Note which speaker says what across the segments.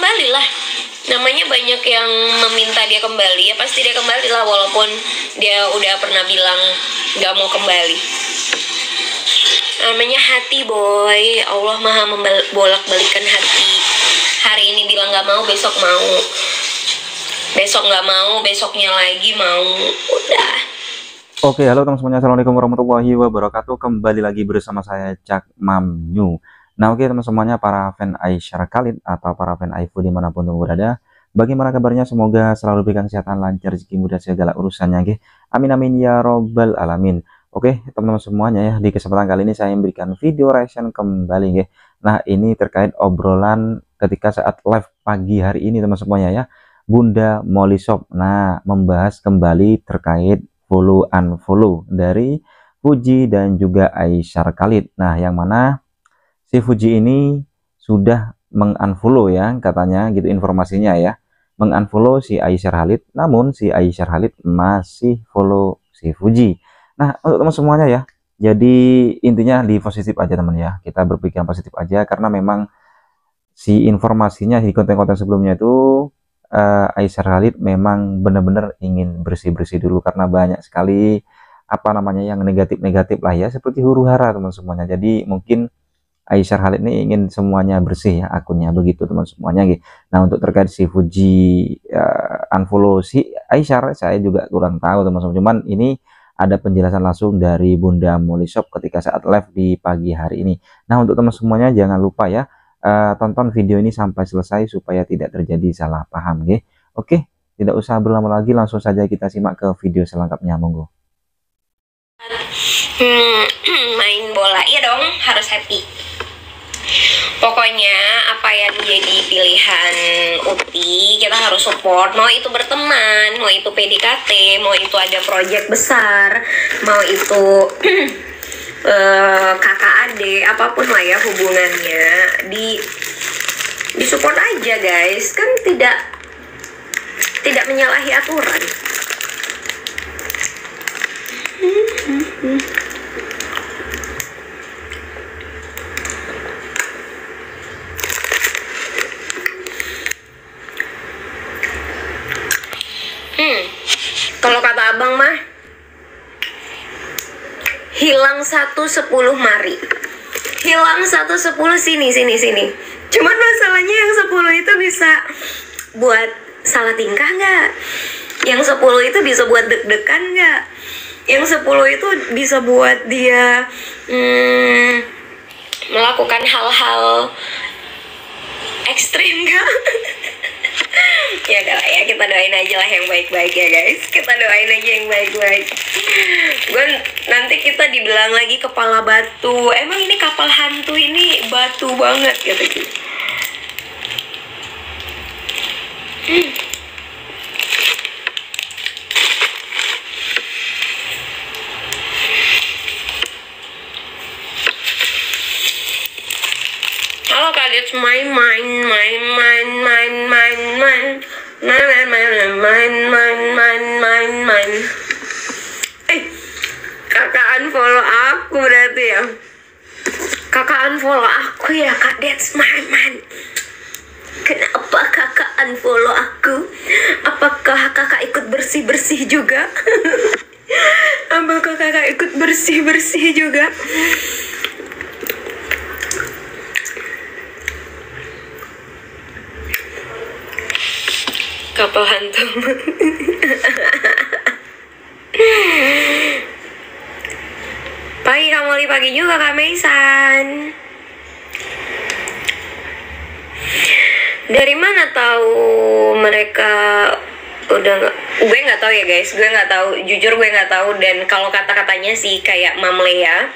Speaker 1: kembali lah. Namanya banyak yang meminta dia kembali, ya pasti dia kembali lah, walaupun dia udah pernah bilang gak mau kembali. Namanya hati, boy. Allah maha bolak-balikan hati. Hari ini bilang gak mau, besok mau. Besok gak mau, besoknya lagi mau. Udah.
Speaker 2: Oke, halo teman semuanya. Assalamualaikum warahmatullahi wabarakatuh. Kembali lagi bersama saya Cak Mamnyu. Nah, oke teman semuanya, para fan Aisyah Khalid atau para fan Aifu dimanapun teman berada, bagaimana kabarnya? Semoga selalu diberikan kesehatan, lancar, rezeki, mudah segala urusannya, oke. Amin amin ya robbal alamin. Oke teman-teman semuanya, ya di kesempatan kali ini saya memberikan video reaction kembali, ya. Nah, ini terkait obrolan ketika saat live pagi hari ini teman semuanya, ya. Bunda Molly Shop, nah, membahas kembali terkait follow unfollow dari Fuji dan juga Aisyah Khalid. Nah, yang mana si Fuji ini sudah mengunfollow, ya, katanya gitu informasinya, ya, mengunfollow si Aisyah Khalid, namun si Aisyah Khalid masih follow si Fuji. Nah, untuk teman semuanya, ya, jadi intinya di positif aja teman, ya, kita berpikiran positif aja, karena memang si informasinya di konten-konten sebelumnya itu Aisyah Khalid memang benar-benar ingin bersih-bersih dulu, karena banyak sekali apa namanya yang negatif-negatif lah, ya, seperti huru-hara teman semuanya. Jadi mungkin Aisyah Khalid ini ingin semuanya bersih, ya, akunnya begitu teman semuanya gitu. Nah, untuk terkait si Fuji unfollow si Aisyah, saya juga kurang tahu teman-teman. Cuman ini ada penjelasan langsung dari Bunda Molly Shop ketika saat live di pagi hari ini. Nah, untuk teman semuanya jangan lupa, ya, tonton video ini sampai selesai supaya tidak terjadi salah paham, ya. Oke, tidak usah berlama lagi, langsung saja kita simak ke video selengkapnya, monggo.
Speaker 1: Main bola, iya dong, harus happy. Pokoknya apa yang jadi pilihan Uti kita harus support. Mau itu berteman, mau itu PDKT, mau itu ada proyek besar, mau itu kakak adik, apapun lah ya hubungannya, di support aja guys. Kan tidak menyalahi aturan. Kalau kata abang mah, hilang 1-10 mari. Hilang 1-10 sini. Cuman masalahnya yang 10 itu bisa buat salah tingkah nggak? Yang 10 itu bisa buat deg-degan nggak? Yang 10 itu bisa buat dia melakukan hal-hal ekstrim nggak? Ya udah lah, ya, kita doain aja lah yang baik-baik, ya guys. Kita doain aja yang baik-baik. Nanti kita dibilang lagi kepala batu. Emang ini kapal hantu ini batu banget gitu. Halo Kak, it's main. Kakak unfollow aku berarti ya. Kakak unfollow aku ya Kak, that's main. Kenapa kakak unfollow aku? Apakah kakak ikut bersih-bersih juga? Apakah kakak ikut bersih-bersih juga? Kapal hantu. Pagi Kak Molly, pagi juga Kak Meisan. Dari mana tahu mereka udah nggak? Gue nggak tahu ya guys, gue nggak tahu, jujur gue nggak tahu. Dan kalau kata-katanya sih kayak Mam Lea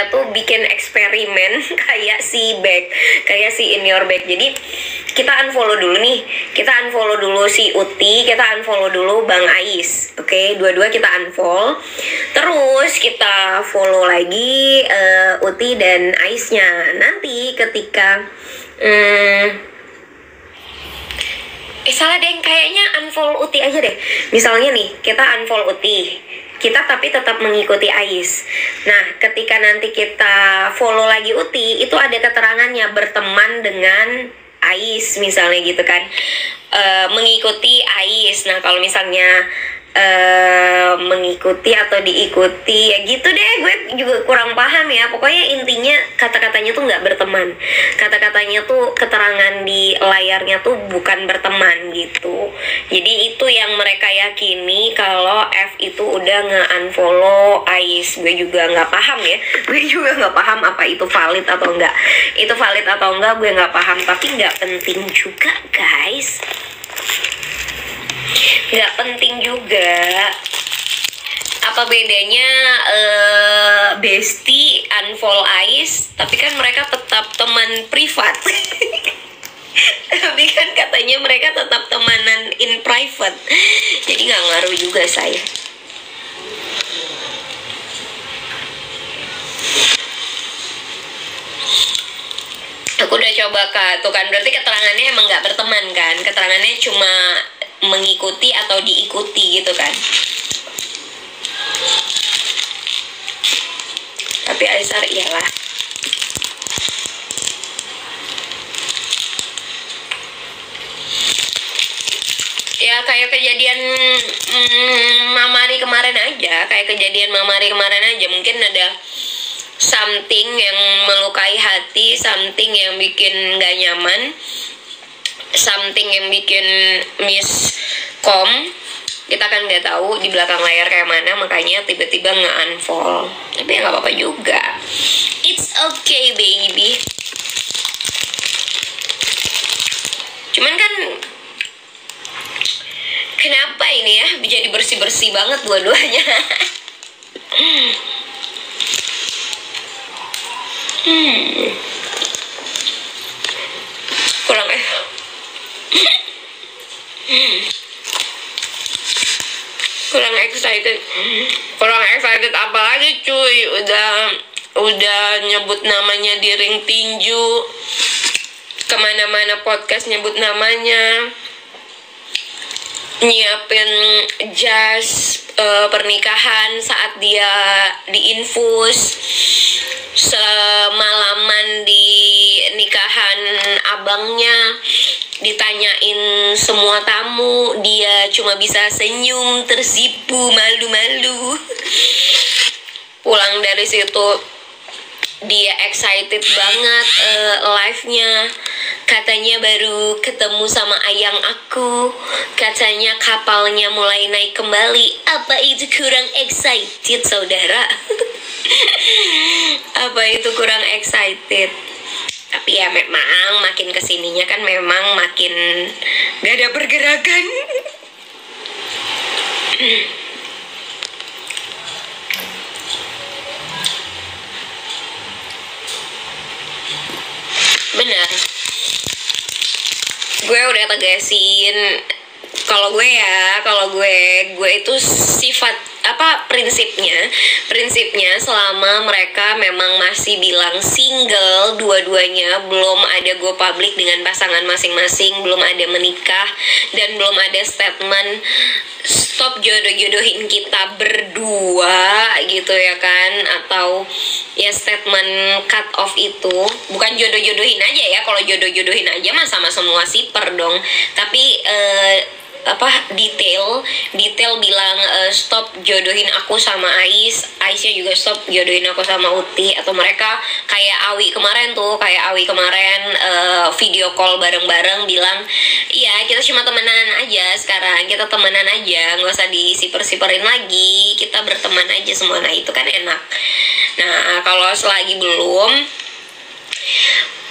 Speaker 1: tuh bikin eksperimen kayak si Back, kayak si In Your Bag. Jadi kita unfollow dulu nih, kita unfollow dulu si Uti, kita unfollow dulu Bang Ais, oke? Dua-dua kita unfollow, terus kita follow lagi Uti dan Aisnya. Nanti ketika salah deh, kayaknya unfollow Uti aja deh. Misalnya nih, kita unfollow Uti, kita tapi tetap mengikuti Ais. Nah, ketika nanti kita follow lagi Uti, itu ada keterangannya berteman dengan Ais misalnya gitu kan, mengikuti Ais. Nah kalau misalnya mengikuti atau diikuti ya gitu deh, gue juga kurang paham ya. Pokoknya intinya kata-katanya tuh nggak berteman, kata-katanya tuh keterangan di layarnya tuh bukan berteman gitu. Jadi itu yang mereka yakini kalau F itu udah nge-unfollow Ais. Gue juga nggak paham ya, gue juga nggak paham apa itu valid atau enggak. Itu valid atau enggak gue nggak paham, tapi nggak penting juga guys, nggak penting juga. Apa bedanya bestie unfollow Ais, tapi kan mereka tetap teman privat. Tapi kan katanya mereka tetap temanan in private, jadi nggak ngaruh juga saya. Aku udah coba tuh kan, berarti keterangannya emang nggak berteman kan, keterangannya cuma mengikuti atau diikuti gitu kan. Tapi Aisar iyalah. Ya kayak kejadian Mamari kemarin aja, mungkin ada something yang melukai hati, something yang bikin gak nyaman, something yang bikin miskom. Kita kan nggak tahu di belakang layar kayak mana, makanya tiba-tiba nge-unfollow. Tapi ya nggak apa-apa juga, it's okay baby. Cuman kan kenapa ini ya jadi bersih-bersih banget dua-duanya. kurang excited apalagi cuy, udah nyebut namanya di ring tinju, kemana-mana podcast nyebut namanya, nyiapin jas pernikahan saat dia diinfus, semalaman di nikahan abangnya, ditanyain semua tamu, dia cuma bisa senyum tersipu malu-malu. Pulang dari situ dia excited banget live-nya, katanya baru ketemu sama ayang aku, katanya kapalnya mulai naik kembali. Apa itu kurang excited saudara? Apa itu kurang excited? Tapi ya memang makin kesininya kan memang makin gak ada pergerakan. Benar, gue udah tegasin kalau gue itu sifat prinsipnya selama mereka memang masih bilang single dua-duanya, belum ada go public dengan pasangan masing-masing, belum ada menikah, dan belum ada statement stop jodoh-jodohin kita berdua gitu ya kan, atau ya statement cut off itu bukan jodoh-jodohin aja ya. Kalau jodoh-jodohin aja mah sama semua siper dong, tapi detail bilang stop jodohin aku sama Aisnya juga stop jodohin aku sama Uti, atau mereka kayak Awi kemarin video call bareng-bareng bilang iya kita cuma temenan aja sekarang, kita temenan aja, nggak usah disiper-siperin lagi, kita berteman aja semua. Nah itu kan enak. Nah kalau selagi belum,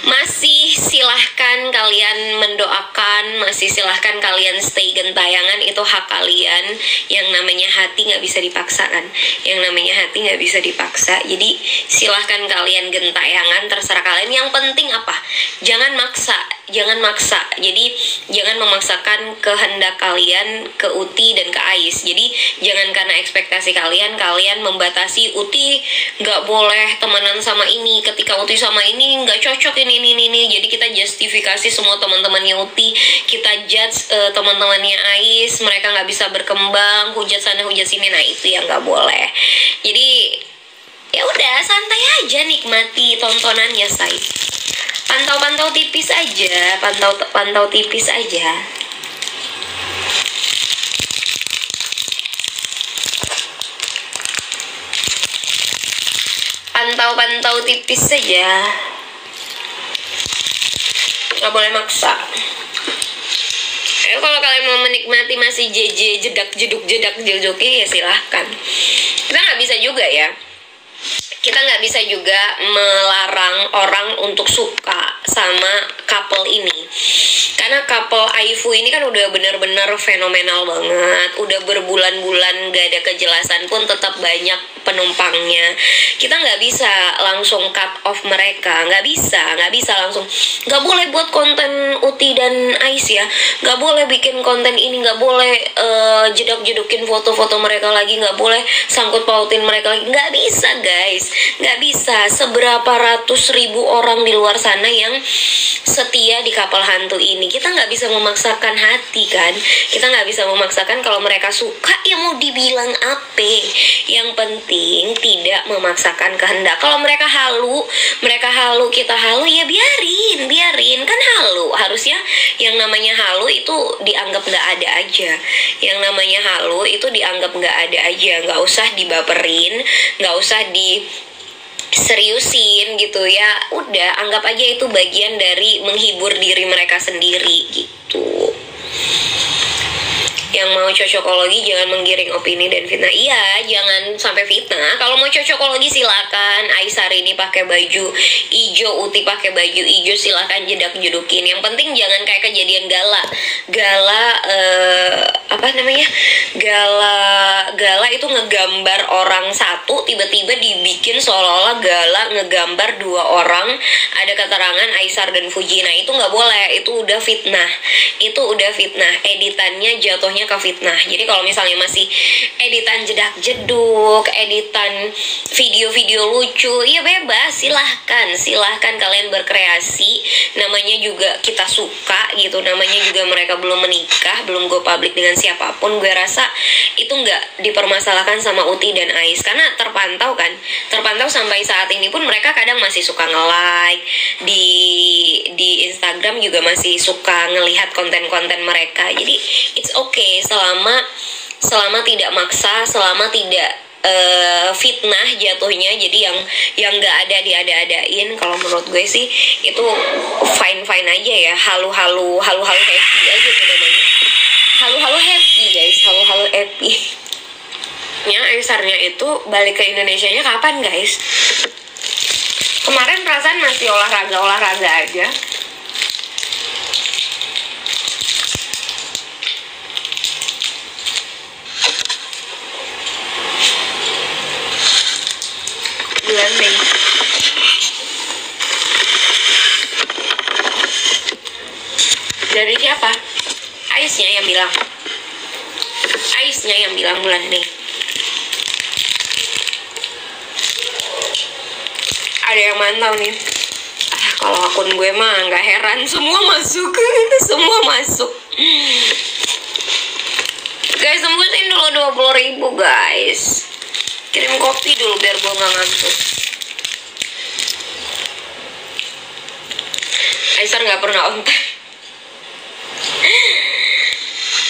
Speaker 1: masih silahkan kalian mendoakan, masih silahkan kalian stay gentayangan, itu hak kalian. Yang namanya hati nggak bisa dipaksa kan, jadi silahkan kalian gentayangan, terserah kalian. Yang penting apa, jangan maksa. Jadi jangan memaksakan kehendak kalian ke Uti dan ke Ais. Jadi jangan karena ekspektasi kalian membatasi Uti nggak boleh temenan sama ini, ketika Uti sama ini nggak cocok ini. Jadi kita justifikasi semua teman-temannya Uti, kita judge teman-temannya Ais, mereka nggak bisa berkembang, hujat sana hujat sini. Nah itu yang nggak boleh. Jadi ya udah santai aja, nikmati tontonannya, say. Pantau pantau tipis aja, pantau tipis aja. Pantau tipis saja, nggak boleh maksa. Kalau kalian mau menikmati masih JJ jedak joki ya silahkan. Kita nggak bisa juga ya, kita nggak bisa juga melarang orang untuk suka sama couple ini, karena couple Aifu ini kan udah benar-benar fenomenal banget, udah berbulan-bulan gak ada kejelasan pun tetap banyak penumpangnya. Kita nggak bisa langsung cut off mereka, nggak bisa langsung, nggak boleh buat konten Uti dan Ais ya, nggak boleh bikin konten ini, nggak boleh jedak-jedukin foto-foto mereka lagi, nggak boleh sangkut pautin mereka lagi, nggak bisa guys, nggak bisa. Seberapa ratus ribu orang di luar sana yang setia di kapal hantu ini, kita nggak bisa memaksakan hati kan, kita nggak bisa memaksakan. Kalau mereka suka ya mau dibilang apa, yang penting tidak memaksakan kehendak. Kalau mereka halu kita halu ya biarin kan halu, harusnya yang namanya halu itu dianggap nggak ada aja, yang namanya halu itu dianggap nggak ada aja, nggak usah dibaperin, nggak usah seriusin gitu ya, udah anggap aja itu bagian dari menghibur diri mereka sendiri gitu. Yang mau cocokologi jangan menggiring opini dan fitnah. Iya, jangan sampai fitnah. Kalau mau cocokologi silakan. Aisyah ini pakai baju hijau, Uti pakai baju hijau, silakan jedak-jedukin. Yang penting jangan kayak kejadian Gala Gala itu ngegambar orang satu, tiba-tiba dibikin seolah-olah Gala ngegambar dua orang, ada keterangan Aisyah dan Fuji. Nah itu nggak boleh, itu udah fitnah, editannya jatuhnya ke fitnah. Jadi kalau misalnya masih editan jedak-jeduk, editan video-video lucu, ya bebas, silahkan kalian berkreasi. Namanya juga kita suka gitu, namanya juga mereka belum menikah, belum go public dengan siapapun. Gue rasa itu nggak dipermasalahkan sama Uti dan Ais, karena terpantau sampai saat ini pun mereka kadang masih suka nge-like di Instagram, juga masih suka ngelihat konten-konten mereka. Jadi it's okay selama tidak maksa, selama tidak fitnah jatuhnya. Jadi yang nggak ada diada-adain. Kalau menurut gue sih itu fine aja ya, halu happy aja tuh namanya, halu happy guys, halu happy. Ya Aisarnya itu balik ke Indonesianya kapan guys? Kemarin perasaan masih olahraga aja. Bulan Mei. Dari siapa? Aisnya yang bilang bulan Mei. Ada yang mantau nih. Kalau akun gue mah nggak heran, semua masuk. Guys, tembusin dulu 20.000 guys. Kirim kopi dulu biar gue nggak ngantuk. Aisyah nggak pernah on time.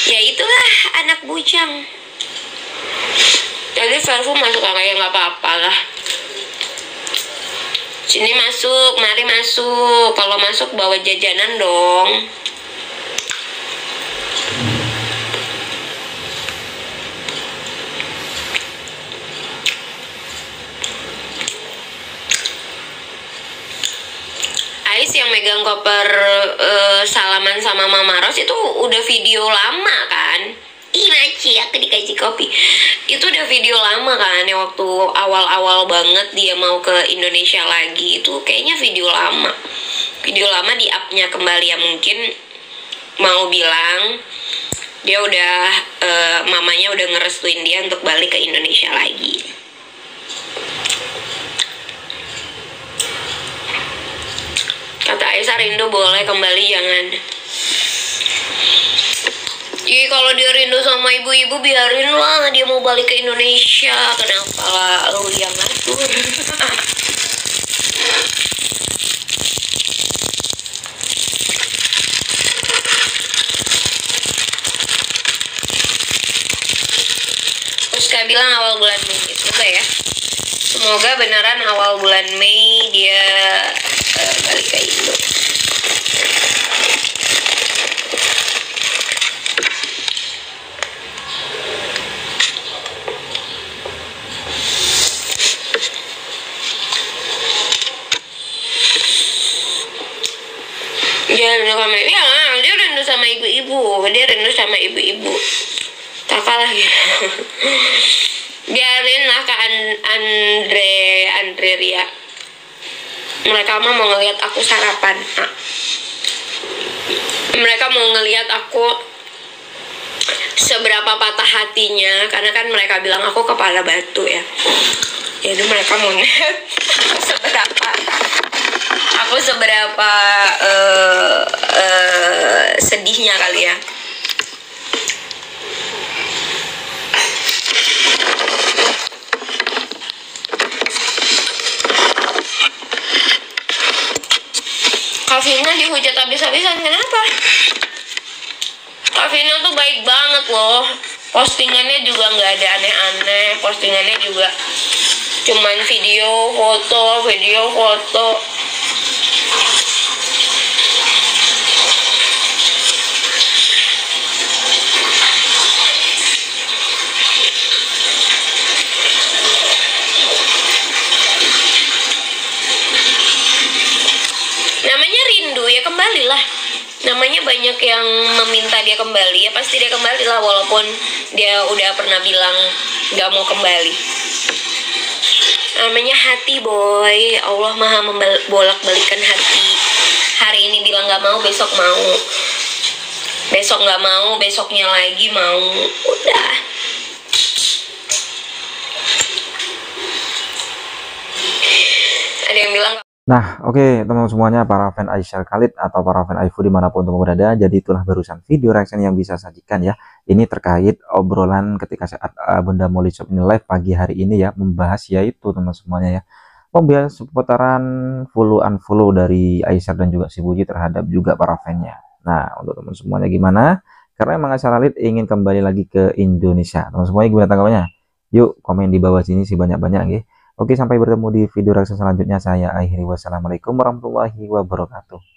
Speaker 1: Ya itulah anak bujang. Jadi Velvu masuk kayak nggak apa-apa lah. Sini masuk, mari masuk. Kalau masuk bawa jajanan dong. Ais yang megang koper salaman sama Mama Ros itu udah video lama kan? Ih Maci, aku dikasih kopi. Itu udah video lama kan, yang waktu awal-awal banget dia mau ke Indonesia lagi. Itu kayaknya video lama di up-nya kembali ya. Mungkin mau bilang dia udah mamanya udah ngerestuin dia untuk balik ke Indonesia lagi. Kata Aisyah, rindu boleh, kembali jangan. Jadi kalau dia rindu sama ibu-ibu biarin lah, dia mau balik ke Indonesia. Kenapa lah lu yang ngatur? mereka bilang awal bulan Mei. Semoga ya, semoga beneran awal bulan Mei dia balik ke Indo. Dia rindu sama ibu-ibu, kakak lagi. Biarinlah ke Andre Ria, mereka mah mau ngelihat aku sarapan. Mereka mau ngelihat aku seberapa patah hatinya, karena kan mereka bilang aku kepala batu ya. Jadi mereka mau ngelihat seberapa sedihnya kali ya. Kavina dihujat habis-habisan, kenapa? Kavina tuh baik banget loh, postingannya juga nggak ada aneh-aneh, postingannya juga cuman video foto. Namanya rindu ya, kembalilah. Namanya banyak yang meminta dia kembali, ya pasti dia kembali lah, walaupun dia udah pernah bilang gak mau kembali. Namanya hati boy, Allah maha bolak-balikan hati. Hari ini bilang gak mau, besok mau. Besok gak mau, besoknya lagi mau. Udah. Ada yang bilang.
Speaker 2: Nah, oke teman-teman semuanya, para fan Aisyah Khalid atau para fan Aifu dimanapun teman berada, jadi itulah barusan video reaction yang bisa sajikan ya. Ini terkait obrolan ketika saat Bunda Molly Shop ini live pagi hari ini ya, membahas yaitu teman-teman semuanya ya, membahas seputaran follow dari Aisyah dan juga si Puji terhadap juga para fannya. Nah, untuk teman semuanya gimana? Karena emang Aisyah Khalid ingin kembali lagi ke Indonesia. Teman semuanya gimana tanggapannya? Yuk komen di bawah sini sih banyak-banyak ya. Oke, sampai bertemu di video reaction selanjutnya. Saya akhiri, wassalamualaikum warahmatullahi wabarakatuh.